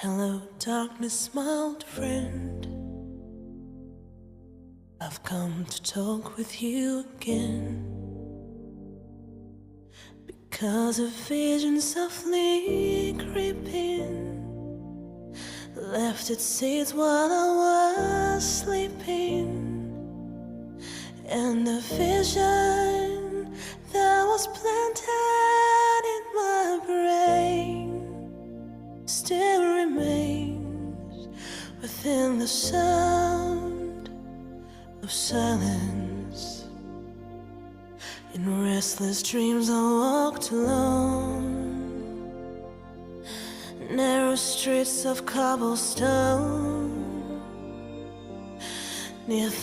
Hello, darkness, my old friend. I've come to talk with you again, because a vision softly creeping left its seeds while I was sleeping, and the vision that was planted in my brain still remains within the sound of silence. In restless dreams I walked alone, narrow streets of cobblestone, near the